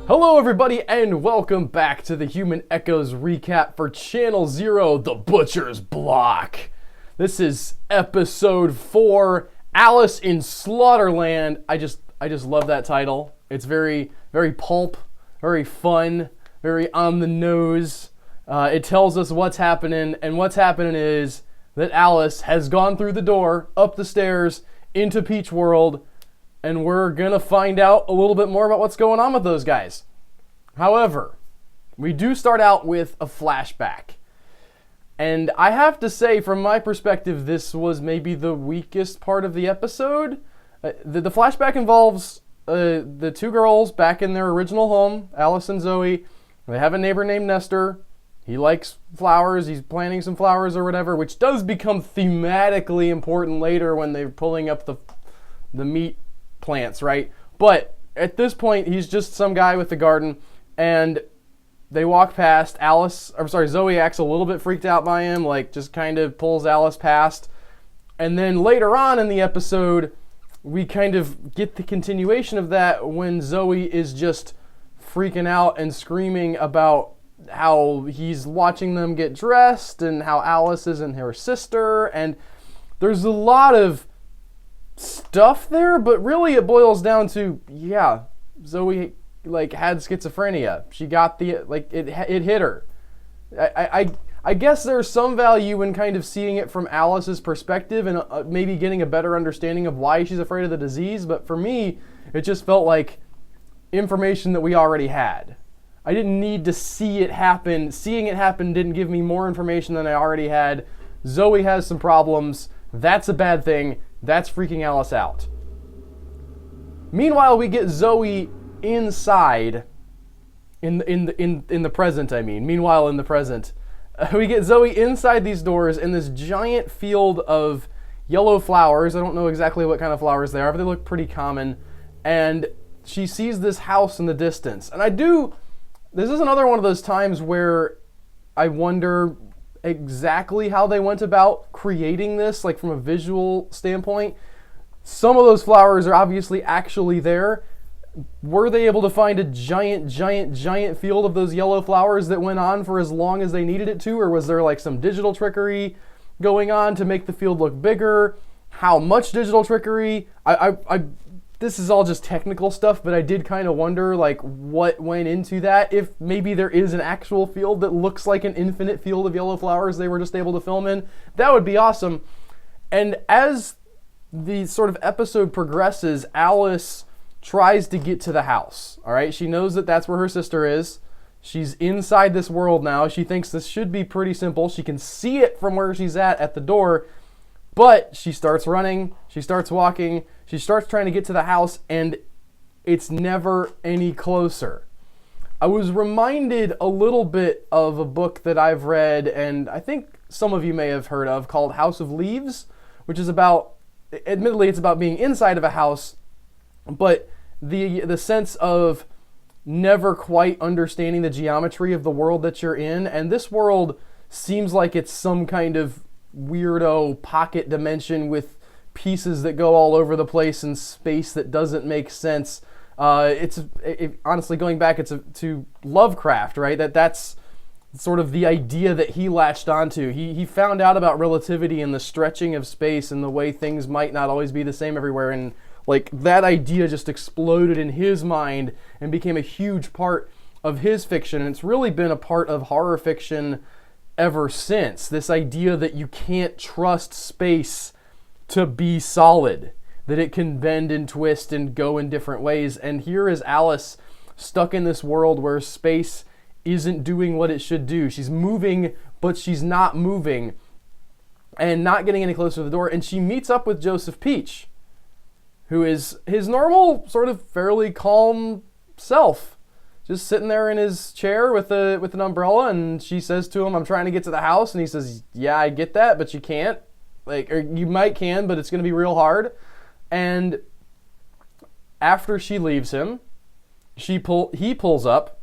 Hello everybody and welcome back to the Human Echoes recap for Channel 0, The Butcher's Block. This is episode 4, Alice in Slaughterland. I just love that title. It's very pulp, very fun, very on the nose. It tells us what's happening, and what's happening is that Alice has gone through the door, up the stairs, into Peach World, and we're gonna find out a little bit more about what's going on with those guys. However, we do start out with a flashback. And I have to say, from my perspective, this was maybe the weakest part of the episode. The flashback involves the two girls back in their original home, Alice and Zoe. They have a neighbor named Nestor. He likes flowers. He's planting some flowers or whatever, which does become thematically important later when they're pulling up the meat plants, right? But at this point, he's just some guy with a garden, and they walk past. Zoe acts a little bit freaked out by him, like just kind of pulls Alice past. And then later on in the episode, we kind of get the continuation of that when Zoe is just freaking out and screaming about how he's watching them get dressed and how Alice isn't her sister. And there's a lot of stuff there, but really it boils down to, yeah, Zoe had schizophrenia. She got it hit her. I guess there's some value in kind of seeing it from Alice's perspective and maybe getting a better understanding of why she's afraid of the disease, but for me, it just felt like information that we already had. I didn't need to see it happen. Seeing it happen didn't give me more information than I already had. Zoe has some problems. That's a bad thing. That's freaking Alice out. Meanwhile, we get Zoe inside in the present, Meanwhile, in the present, we get Zoe inside these doors in this giant field of yellow flowers. I don't know exactly what kind of flowers they are, but they look pretty common. And she sees this house in the distance. And this is another one of those times where I wonder exactly how they went about creating this, like from a visual standpoint. Some of those flowers are obviously actually there. Were they able to find a giant field of those yellow flowers that went on for as long as they needed it to? Or was there like some digital trickery going on to make the field look bigger? How much digital trickery? This is all just technical stuff, but I did kind of wonder like what went into that. If maybe there is an actual field that looks like an infinite field of yellow flowers they were just able to film in. That would be awesome. And as the sort of episode progresses, Alice tries to get to the house. All right, she knows that that's where her sister is. She's inside this world now. She thinks this should be pretty simple. She can see it from where she's at the door. But she starts running, she starts walking, she starts trying to get to the house, and it's never any closer. I was reminded a little bit of a book that I've read, and I think some of you may have heard of, called House of Leaves, which is about, admittedly it's about being inside of a house, but the sense of never quite understanding the geometry of the world that you're in, and this world seems like it's some kind of weirdo pocket dimension with pieces that go all over the place in space that doesn't make sense. Honestly, going back to Lovecraft, right? That's sort of the idea that he latched onto. He found out about relativity and the stretching of space and the way things might not always be the same everywhere, and like that idea just exploded in his mind and became a huge part of his fiction, and it's really been a part of horror fiction ever since. This idea that you can't trust space to be solid, that it can bend and twist and go in different ways. And here is Alice stuck in this world where space isn't doing what it should do. She's moving, but she's not moving and not getting any closer to the door. And she meets up with Joseph Peach, who is his normal, sort of fairly calm self, just sitting there in his chair with an umbrella. And she says to him, "I'm trying to get to the house." And he says, "Yeah, I get that, but you can't. Or you might can, but it's going to be real hard." And after she leaves him, he pulls up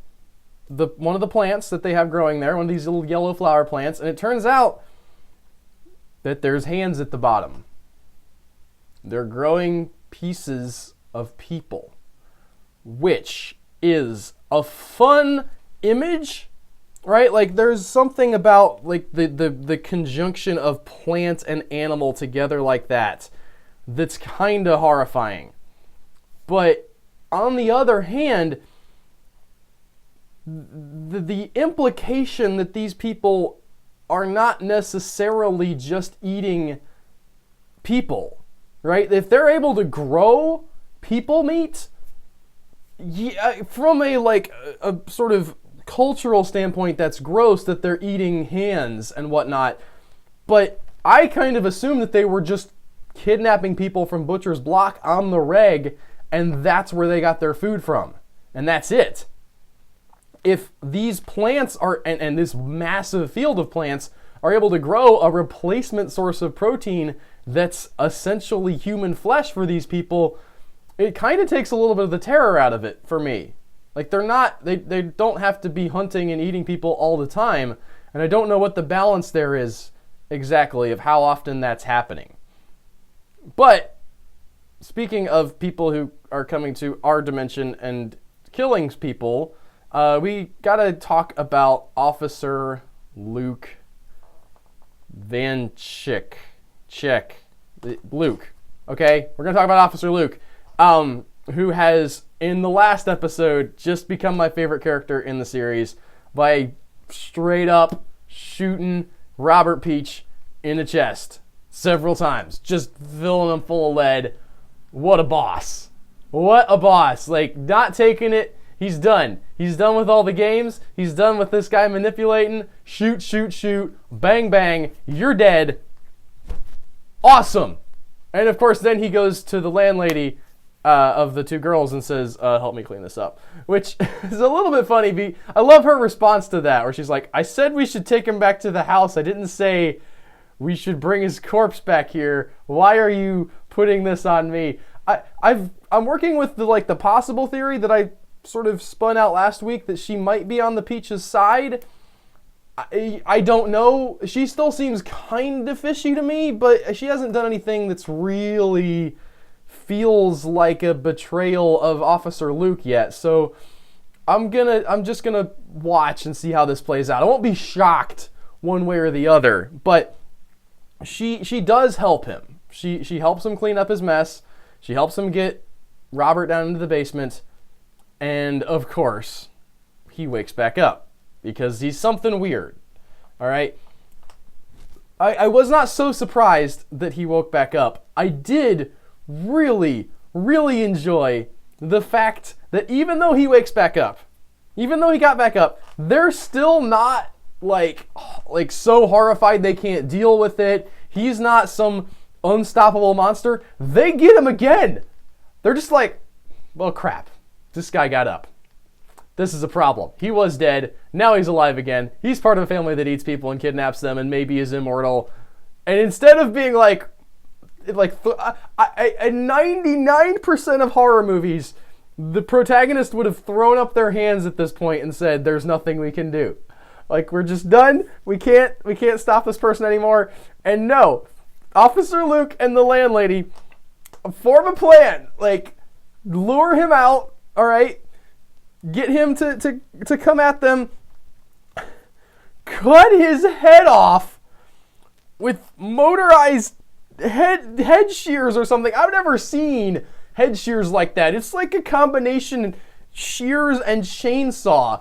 one of the plants that they have growing there, one of these little yellow flower plants, and it turns out that there's hands at the bottom. They're growing pieces of people, which is a fun image, right? Like, there's something about like the conjunction of plant and animal together like that that's kind of horrifying. But on the other hand, the implication that these people are not necessarily just eating people, right? If they're able to grow people meat, yeah, from a sort of cultural standpoint, that's gross that they're eating hands and whatnot. But I kind of assumed that they were just kidnapping people from Butcher's Block on the reg, and that's where they got their food from. And that's it. If these plants are, and this massive field of plants are able to grow a replacement source of protein that's essentially human flesh for these people, it kind of takes a little bit of the terror out of it for me. Like, they don't have to be hunting and eating people all the time, and I don't know what the balance there is exactly of how often that's happening. But speaking of people who are coming to our dimension and killing people, we gotta talk about Officer Luke Van Chick. Luke. Okay? We're gonna talk about Officer Luke, who has, in the last episode, just become my favorite character in the series by straight up shooting Robert Peach in the chest several times, just filling him full of lead. What a boss. What a boss. Like, not taking it. He's done. He's done with all the games. He's done with this guy manipulating. Shoot, shoot, shoot. Bang, bang. You're dead. Awesome. And of course, then he goes to the landlady of the two girls and says, help me clean this up. Which is a little bit funny. I love her response to that, where she's like, I said we should take him back to the house. I didn't say we should bring his corpse back here. Why are you putting this on me? I'm working with the possible theory that I sort of spun out last week, that she might be on the Peach's side. I don't know. She still seems kind of fishy to me, but she hasn't done anything that's really feels like a betrayal of Officer Luke yet. So I'm just gonna watch and see how this plays out. I won't be shocked one way or the other, but she does help him. She helps him clean up his mess. She helps him get Robert down into the basement. And of course, he wakes back up because he's something weird. All right. I was not so surprised that he woke back up. I did really, really enjoy the fact that even though he wakes back up, even though he got back up, they're still not like so horrified they can't deal with it. He's not some unstoppable monster. They get him again. They're just like, well, crap. This guy got up. This is a problem. He was dead. Now he's alive again. He's part of a family that eats people and kidnaps them and maybe is immortal. And instead of being like 99% of horror movies, the protagonist would have thrown up their hands at this point and said, there's nothing we can do. Like, we're just done. We can't stop this person anymore. And no, Officer Luke and the landlady form a plan. Like, lure him out, all right? Get him to come at them. Cut his head off with motorized head shears or something. I've never seen head shears like that. It's like a combination shears and chainsaw.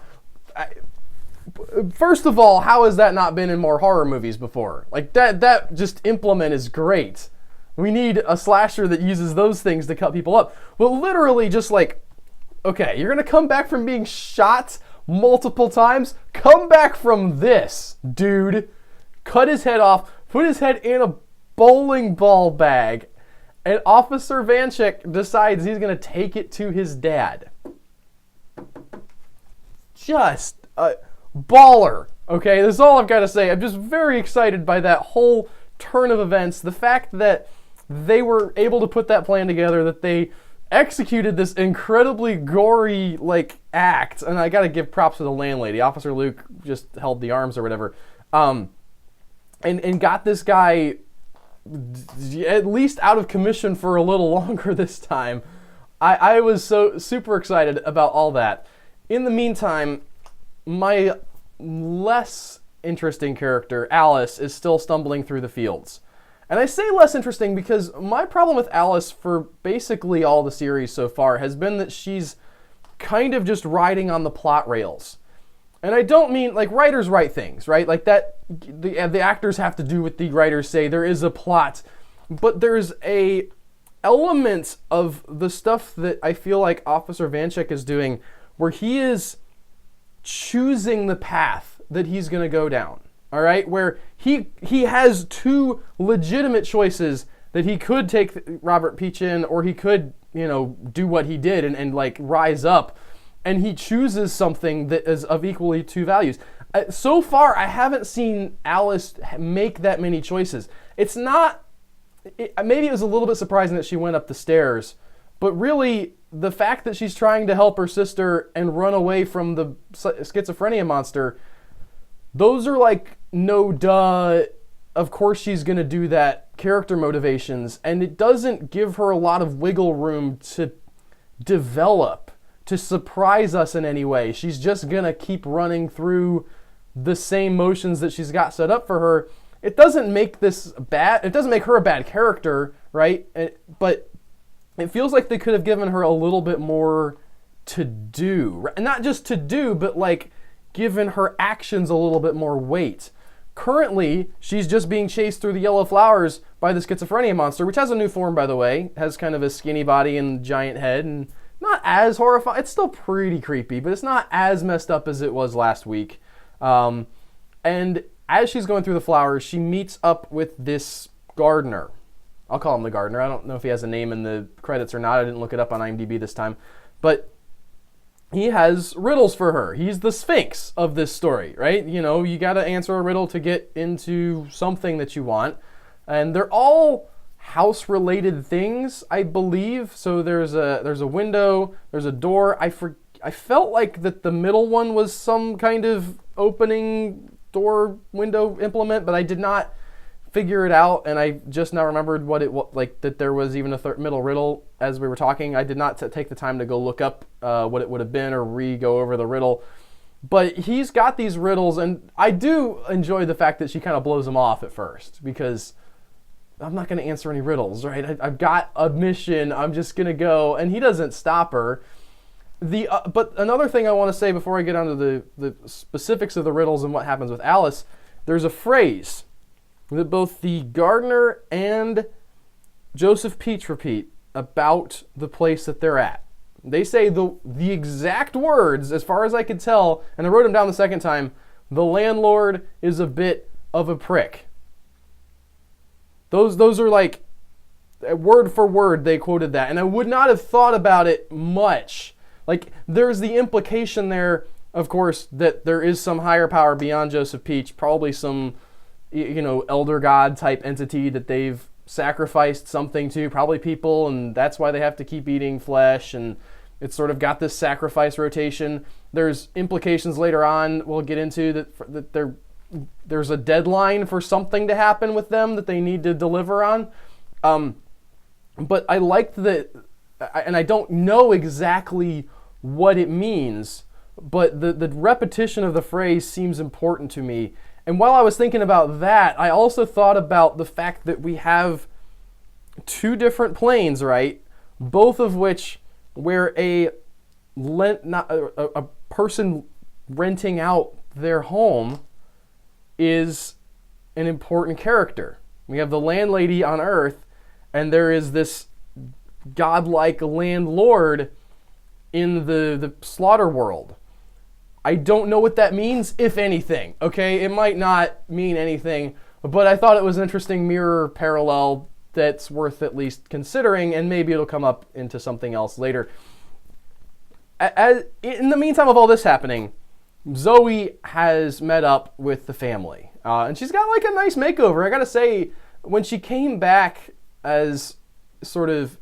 First of all, how has that not been in more horror movies before? Like, that just implement is great. We need a slasher that uses those things to cut people up. But literally just like, okay, you're going to come back from being shot multiple times? Come back from this, dude. Cut his head off, put his head in a bowling ball bag, and Officer Vanchik decides he's going to take it to his dad. Just a baller. Okay, that's all I've got to say. I'm just very excited by that whole turn of events. The fact that they were able to put that plan together, that they executed this incredibly gory act, and I gotta give props to the landlady. Officer Luke just held the arms or whatever, and got this guy at least out of commission for a little longer this time. I was so super excited about all that. In the meantime, my less interesting character, Alice, is still stumbling through the fields. And I say less interesting because my problem with Alice for basically all the series so far has been that she's kind of just riding on the plot rails. And I don't mean, like, writers write things, right? Like that, the actors have to do what the writers say. There is a plot. But there's a element of the stuff that I feel like Officer Vanchek is doing where he is choosing the path that he's going to go down. All right, where he has two legitimate choices that he could take Robert Peach in, or he could, do what he did and like rise up, and he chooses something that is of equally two values. So far, I haven't seen Alice make that many choices. It's not. Maybe it was a little bit surprising that she went up the stairs, but really the fact that she's trying to help her sister and run away from the schizophrenia monster. Those are like, no duh, of course she's going to do that character motivations, and it doesn't give her a lot of wiggle room to develop, to surprise us in any way. She's just going to keep running through the same motions that she's got set up for her. It doesn't make this bad, it doesn't make her a bad character, right? But it feels like they could have given her a little bit more to do. Not just to do, but like, given her actions a little bit more weight. Currently, she's just being chased through the yellow flowers by the schizophrenia monster, which has a new form, by the way. Has kind of a skinny body and giant head, and not as horrifying. It's still pretty creepy, but it's not as messed up as it was last week. And as she's going through the flowers, she meets up with this gardener. I'll call him the gardener. I don't know if he has a name in the credits or not. I didn't look it up on IMDb this time. But he has riddles for her. He's the Sphinx of this story, right? You got to answer a riddle to get into something that you want. And they're all house-related things, I believe. So there's a window, there's a door. I felt like that the middle one was some kind of opening door window implement, but I did not figure it out, and I just now remembered what it was, like that there was even a middle riddle as we were talking. I did not take the time to go look up what it would have been or go over the riddle. But he's got these riddles, and I do enjoy the fact that she kind of blows them off at first, because I'm not going to answer any riddles, right? I've got a mission, I'm just going to go, and he doesn't stop her. But another thing I want to say before I get onto the specifics of the riddles and what happens with Alice, there's a phrase that both the gardener and Joseph Peach repeat about the place that they're at. They say the exact words, as far as I could tell, and I wrote them down the second time, the landlord is a bit of a prick. Those are like, word for word they quoted that, and I would not have thought about it much. Like, there's the implication there, of course, that there is some higher power beyond Joseph Peach, probably some elder god type entity that they've sacrificed something to, probably people, and that's why they have to keep eating flesh, and it's sort of got this sacrifice rotation. There's implications later on we'll get into that there's a deadline for something to happen with them that they need to deliver on. But I liked that, and I don't know exactly what it means, but the repetition of the phrase seems important to me. And while I was thinking about that, I also thought about the fact that we have two different planes, right? Both of which where a person renting out their home is an important character. We have the landlady on Earth, and there is this godlike landlord in the slaughter world. I don't know what that means, if anything, okay? It might not mean anything, but I thought it was an interesting mirror parallel that's worth at least considering, and maybe it'll come up into something else later. In the meantime of all this happening, Zoe has met up with the family, and she's got like a nice makeover. I gotta say, when she came back as sort of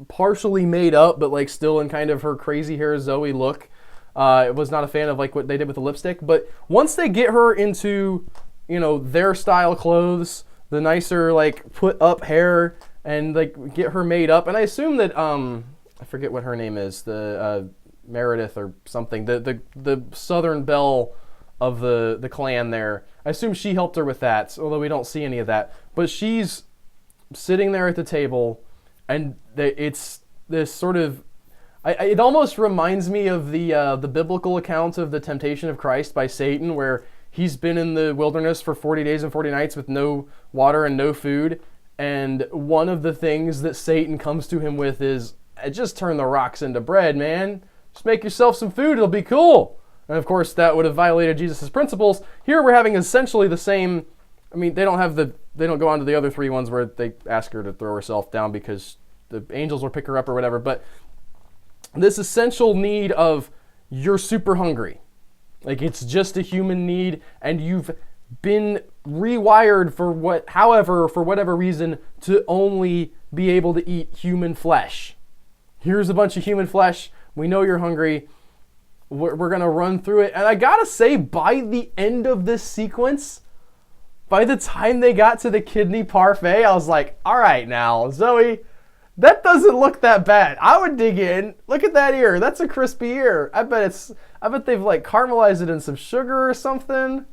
partially made up, but like still in kind of her crazy hair Zoe look, was not a fan of like what they did with the lipstick. But once they get her into, their style clothes, the nicer, like, put up hair and, like, get her made up. And I assume that, I forget what her name is, the Meredith or something, the Southern Belle of the clan there. I assume she helped her with that, although we don't see any of that. But she's sitting there at the table, and it's this sort of... it almost reminds me of the biblical account of the temptation of Christ by Satan, where he's been in the wilderness for 40 days and 40 nights with no water and no food. And one of the things that Satan comes to him with is, just turn the rocks into bread, man. Just make yourself some food, it'll be cool. And of course, that would have violated Jesus' principles. Here we're having essentially the same... I mean, they don't go on to the other three ones where they ask her to throw herself down because the angels will pick her up or whatever. But this essential need of, you're super hungry. Like, it's just a human need, and you've been rewired for whatever reason, to only be able to eat human flesh. Here's a bunch of human flesh. We know you're hungry. We're going to run through it. And I got to say, by the end of this sequence, by the time they got to the kidney parfait, I was like, all right now, Zoe, that doesn't look that bad. I would dig in. Look at that ear. That's a crispy ear. I bet they've like caramelized it in some sugar or something.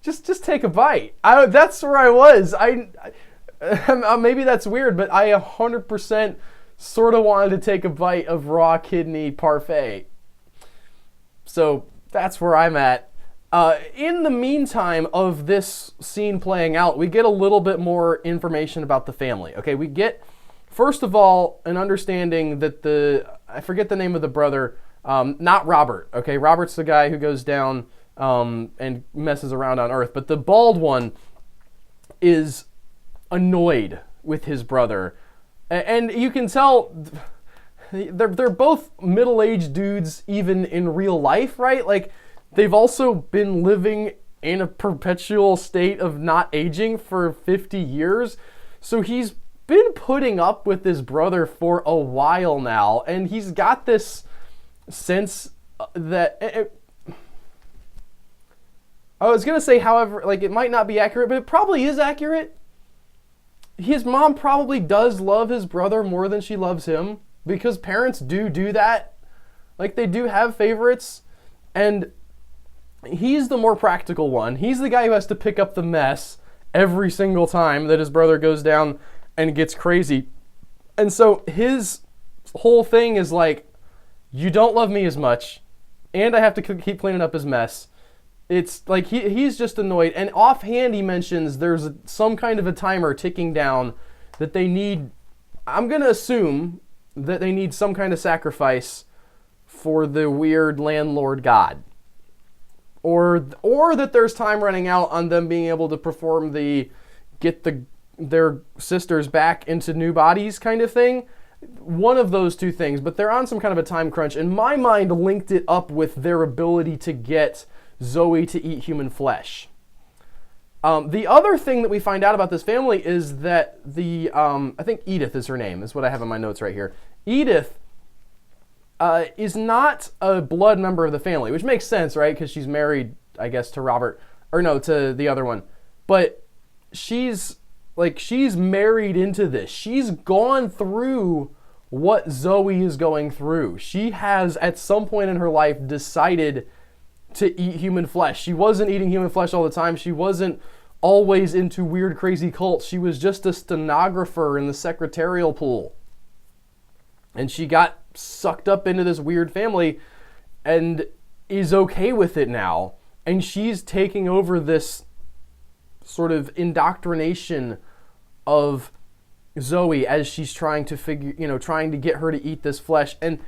Just take a bite. That's where I was. Maybe that's weird, but I 100% sort of wanted to take a bite of raw kidney parfait. So that's where I'm at. In the meantime of this scene playing out, we get a little bit more information about the family. Okay, we get, first of all, an understanding that I forget the name of the brother, not Robert. Okay, Robert's the guy who goes down and messes around on Earth, but the bald one is annoyed with his brother. And you can tell they're both middle-aged dudes even in real life, right? Like, they've also been living in a perpetual state of not aging for 50 years. So he's been putting up with his brother for a while now. And he's got this sense that... I was going to say, however, like, it might not be accurate, but it probably is accurate. His mom probably does love his brother more than she loves him, because parents do that. Like, they do have favorites, and he's the more practical one. He's the guy who has to pick up the mess every single time that his brother goes down and gets crazy. And so his whole thing is like, you don't love me as much, and I have to keep cleaning up his mess. It's like he's just annoyed. And offhand he mentions there's some kind of a timer ticking down that they need. I'm going to assume that they need some kind of sacrifice for the weird landlord god. Or that there's time running out on them being able to perform their sisters back into new bodies kind of thing. One of those two things. But they're on some kind of a time crunch. And my mind linked it up with their ability to get Zoe to eat human flesh. The other thing that we find out about this family is that I think Edith is her name, is what I have in my notes right here. Edith is not a blood member of the family, which makes sense, right? Because she's married, I guess, to Robert, to the other one. But she's married into this. She's gone through what Zoe is going through. She has, at some point in her life, decided to eat human flesh. She wasn't eating human flesh all the time. She wasn't always into weird, crazy cults. She was just a stenographer in the secretarial pool. And she got sucked up into this weird family and is okay with it now. And she's taking over this sort of indoctrination of Zoe as she's trying to get her to eat this flesh. And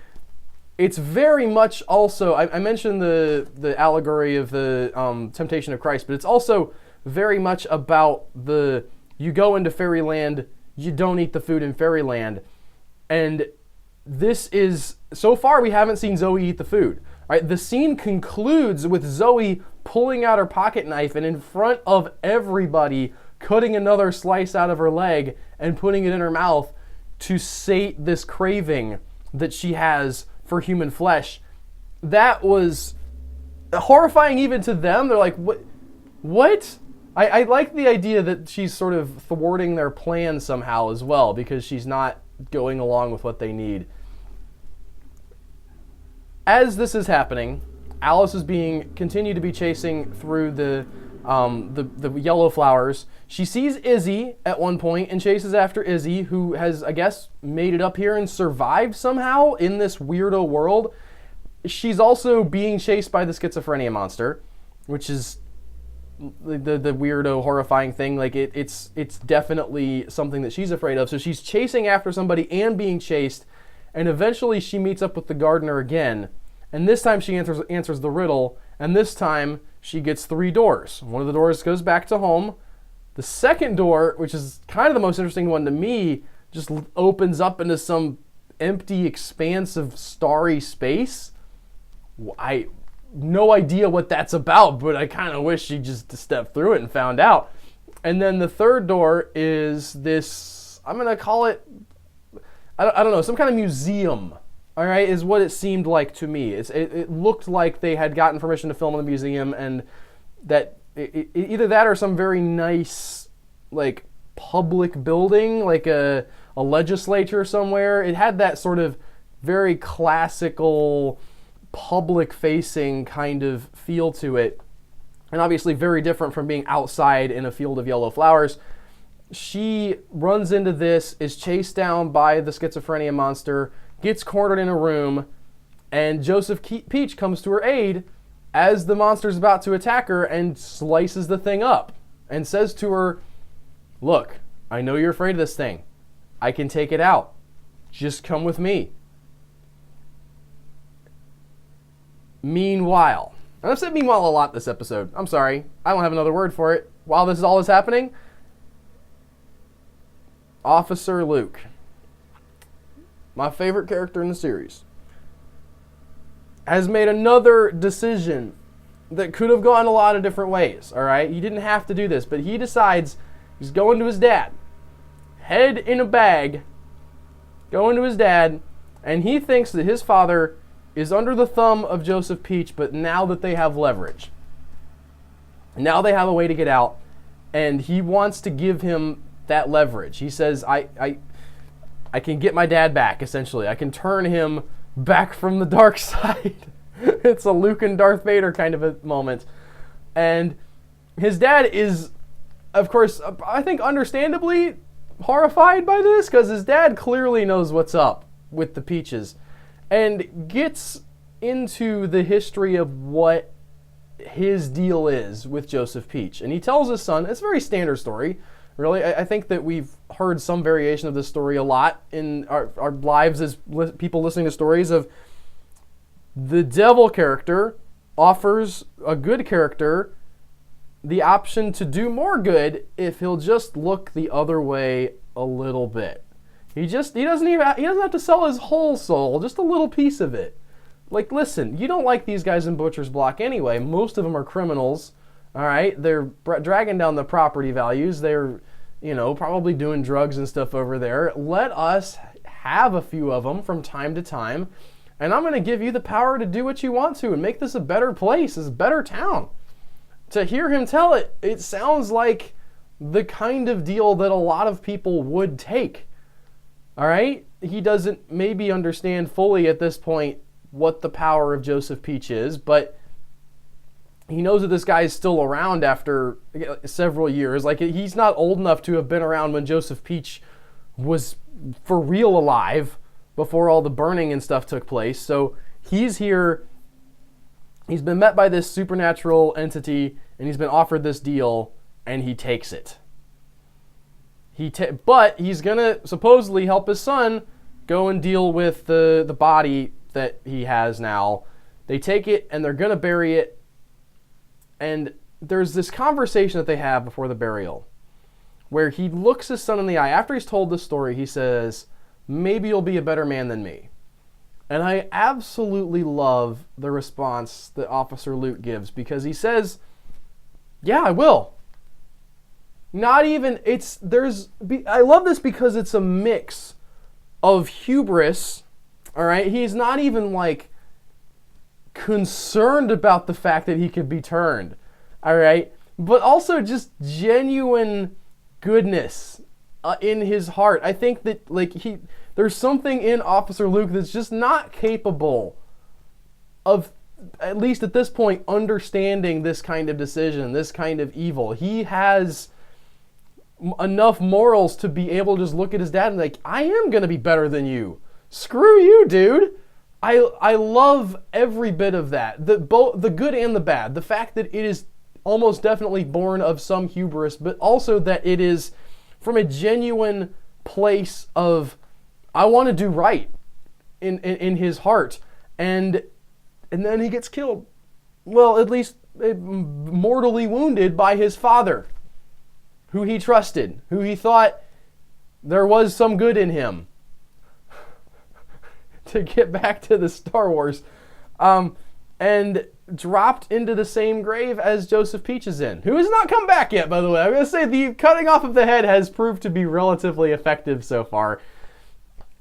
it's very much also, I mentioned the allegory of the temptation of Christ, but it's also very much about you go into fairyland, you don't eat the food in fairyland. And this is, so far we haven't seen Zoe eat the food. Right? The scene concludes with Zoe pulling out her pocket knife and in front of everybody cutting another slice out of her leg and putting it in her mouth to sate this craving that she has for human flesh. That was horrifying even to them. They're like, what? I like the idea that she's sort of thwarting their plan somehow as well, because she's not going along with what they need. As this is happening, Alice is being continued to be chasing through the yellow flowers. She sees Izzy at one point and chases after Izzy, who has, I guess, made it up here and survived somehow in this weirdo world. She's also being chased by the schizophrenia monster, which is the weirdo, horrifying thing. Like it's definitely something that she's afraid of. So she's chasing after somebody and being chased, and eventually she meets up with the gardener again. And this time she answers the riddle, and this time she gets 3 doors. One of the doors goes back to home. The second door, which is kind of the most interesting one to me, just opens up into some empty expanse of starry space. I no idea what that's about, but I kind of wish she just stepped through it and found out. And then the third door is this, I'm going to call it, I don't know, some kind of museum. All right, is what it seemed like to me. It looked like they had gotten permission to film in the museum, and that either that or some very nice, like, public building, like a legislature somewhere. It had that sort of very classical, public-facing kind of feel to it, and obviously very different from being outside in a field of yellow flowers. She runs into this, is chased down by the schizophrenia monster, gets cornered in a room, and Joseph Peach comes to her aid as the monster's about to attack her and slices the thing up and says to her, "Look, I know you're afraid of this thing. I can take it out. Just come with me." Meanwhile, and I've said meanwhile a lot this episode. I'm sorry. I don't have another word for it. While this all is happening, Officer Luke, my favorite character in the series, has made another decision that could have gone a lot of different ways, all right? He didn't have to do this, but he decides he's going to his dad, head in a bag, going to his dad, and he thinks that his father is under the thumb of Joseph Peach, but now that they have leverage, now they have a way to get out, and he wants to give him that leverage. He says, I can get my dad back, essentially. I can turn him back from the dark side. It's a Luke and Darth Vader kind of a moment. And his dad is, of course, I think understandably horrified by this, because his dad clearly knows what's up with the Peaches and gets into the history of what his deal is with Joseph Peach. And he tells his son, it's a very standard story, really. I think that we've heard some variation of this story a lot in our lives as people listening to stories of the devil character offers a good character the option to do more good if he'll just look the other way a little bit. He doesn't have to sell his whole soul, just a little piece of it. Like, listen, you don't like these guys in Butcher's Block anyway. Most of them are criminals. All right, they're dragging down the property values. They're, probably doing drugs and stuff over there. Let us have a few of them from time to time, and I'm going to give you the power to do what you want to and make this a better place, a better town. To hear him tell it, it sounds like the kind of deal that a lot of people would take. All right? He doesn't maybe understand fully at this point what the power of Joseph Peach is, but he knows that this guy is still around after several years. Like, he's not old enough to have been around when Joseph Peach was for real alive before all the burning and stuff took place. So he's here. He's been met by this supernatural entity, and he's been offered this deal, and he takes it. But he's going to supposedly help his son go and deal with the body that he has now. They take it, and they're going to bury it. And there's this conversation that they have before the burial where he looks his son in the eye. After he's told this story, he says, "Maybe you'll be a better man than me." And I absolutely love the response that Officer Luke gives, because he says, "Yeah, I will." I love this because it's a mix of hubris, all right? He's not even concerned about the fact that he could be turned, all right? but also just genuine goodness in his heart. I think that there's something in Officer Luke that's just not capable of, at least at this point, understanding this kind of decision, this kind of evil. He has enough morals to be able to just look at his dad and be like, I am going to be better than you. Screw you, dude. I love every bit of that. Both the good and the bad. The fact that it is almost definitely born of some hubris, but also that it is from a genuine place of, I want to do right in his heart. And then he gets killed. Well, at least mortally wounded by his father, who he trusted, who he thought there was some good in him. To get back to the Star Wars. And dropped into the same grave as Joseph Peach is in, who has not come back yet, by the way. I'm going to say the cutting off of the head has proved to be relatively effective so far.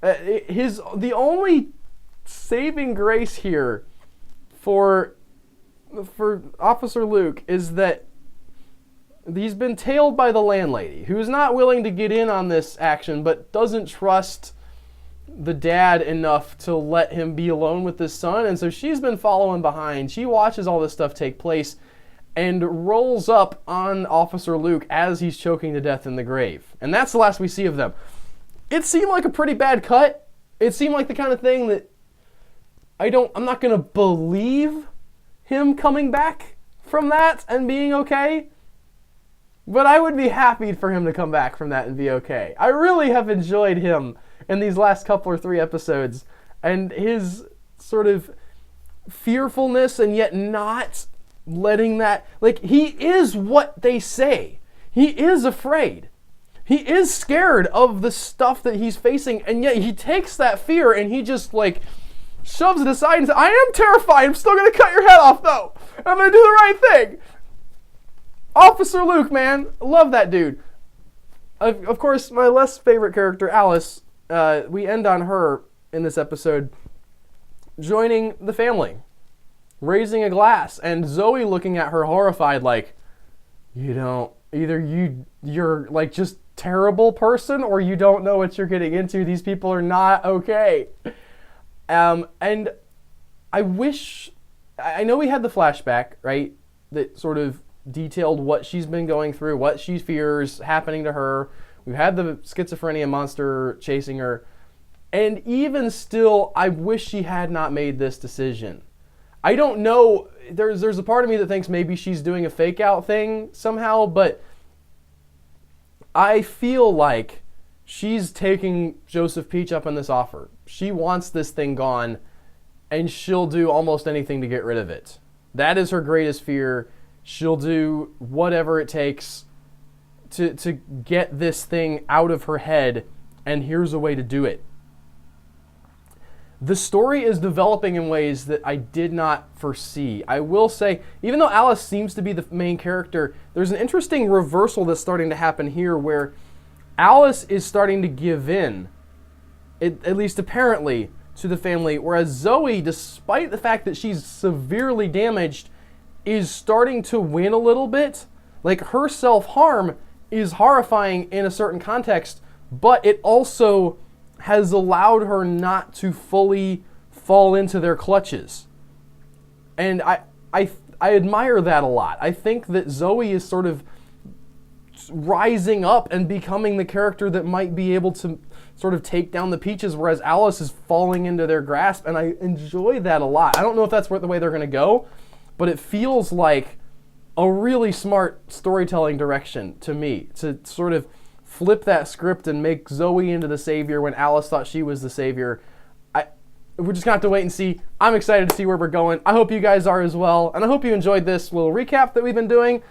The only saving grace here for Officer Luke is that he's been tailed by the landlady, who's not willing to get in on this action, but doesn't trust the dad enough to let him be alone with his son. And so she's been following behind. She watches all this stuff take place and rolls up on Officer Luke as he's choking to death in the grave. And that's the last we see of them. It seemed like a pretty bad cut. It seemed like the kind of thing that I'm not going to believe him coming back from that and being okay. But I would be happy for him to come back from that and be okay. I really have enjoyed him in these last couple or 3 episodes, and his sort of fearfulness and yet not letting that, he is what they say. He is afraid. He is scared of the stuff that he's facing, and yet he takes that fear and he just shoves it aside and says, I am terrified, I'm still going to cut your head off though. I'm going to do the right thing. Officer Luke, man, love that dude. Of course, my less favorite character, Alice, we end on her in this episode joining the family, raising a glass, and Zoe looking at her horrified you're just terrible person, or you don't know what you're getting into. These people are not okay. And I know we had the flashback, right, that sort of detailed what she's been going through, what she fears happening to her. We've had the schizophrenia monster chasing her. And even still, I wish she had not made this decision. I don't know. There's a part of me that thinks maybe she's doing a fake out thing somehow, but I feel like she's taking Joseph Peach up on this offer. She wants this thing gone, and she'll do almost anything to get rid of it. That is her greatest fear. She'll do whatever it takes to get this thing out of her head, and here's a way to do it. The story is developing in ways that I did not foresee. I will say, even though Alice seems to be the main character, there's an interesting reversal that's starting to happen here where Alice is starting to give in, at least apparently, to the family, whereas Zoe, despite the fact that she's severely damaged, is starting to win a little bit. Her self-harm is horrifying in a certain context, but it also has allowed her not to fully fall into their clutches. And I admire that a lot. I think that Zoe is sort of rising up and becoming the character that might be able to sort of take down the Peaches, whereas Alice is falling into their grasp, and I enjoy that a lot. I don't know if that's the way they're going to go, but it feels like a really smart storytelling direction to me, to sort of flip that script and make Zoe into the savior when Alice thought she was the savior. We're just going to have to wait and see. I'm excited to see where we're going. I hope you guys are as well, and I hope you enjoyed this little recap that we've been doing.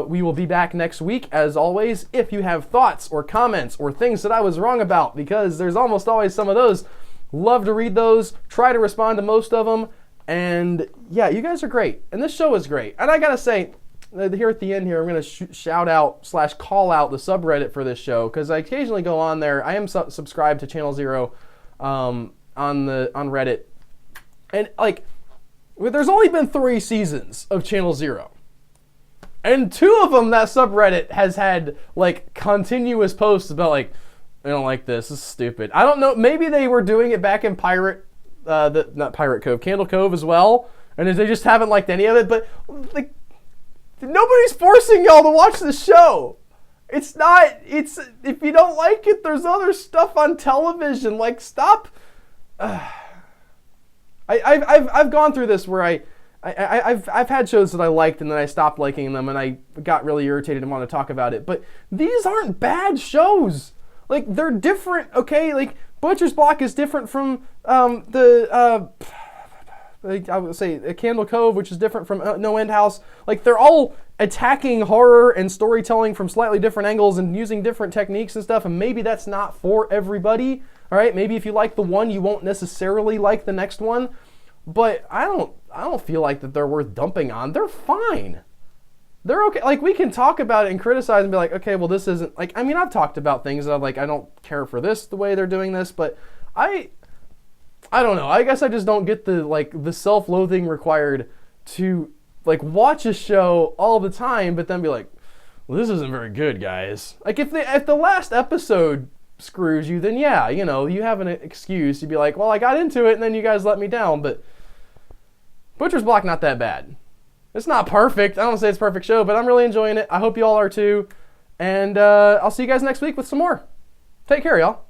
We will be back next week, as always. If you have thoughts or comments or things that I was wrong about, because there's almost always some of those, love to read those, try to respond to most of them. And yeah, you guys are great. And this show is great. And I gotta say, here at the end here, I'm gonna shout out / call out the subreddit for this show, because I occasionally go on there. I am subscribed to Channel Zero on Reddit. And there's only been 3 seasons of Channel Zero. And two of them, that subreddit has had like continuous posts about like, I don't like this. This is stupid. I don't know. Maybe they were doing it back in not Pirate Cove, Candle Cove as well, and they just haven't liked any of it. But like, nobody's forcing y'all to watch the show. It's not. It's if you don't like it, there's other stuff on television. Like, stop. I've gone through this where I've had shows that I liked and then I stopped liking them and I got really irritated and want to talk about it. But these aren't bad shows. Like, they're different, okay? Like, Butcher's Block is different from I would say Candle Cove, which is different from No End House. Like, they're all attacking horror and storytelling from slightly different angles and using different techniques and stuff. And maybe that's not for everybody. All right, maybe if you like the one, you won't necessarily like the next one. But I don't feel like that they're worth dumping on. They're fine. They're okay. Like, we can talk about it and criticize and be like, okay, well, this isn't, like, I mean, I've talked about things that I'm like, I don't care for this, the way they're doing this, but I don't know. I guess I just don't get the self-loathing required to, like, watch a show all the time, but then be like, well, this isn't very good, guys. Like, if the last episode screws you, then yeah, you know, you have an excuse to be like, well, I got into it and then you guys let me down, but Butcher's Block, not that bad. It's not perfect. I don't say it's a perfect show, but I'm really enjoying it. I hope you all are too. And I'll see you guys next week with some more. Take care, y'all.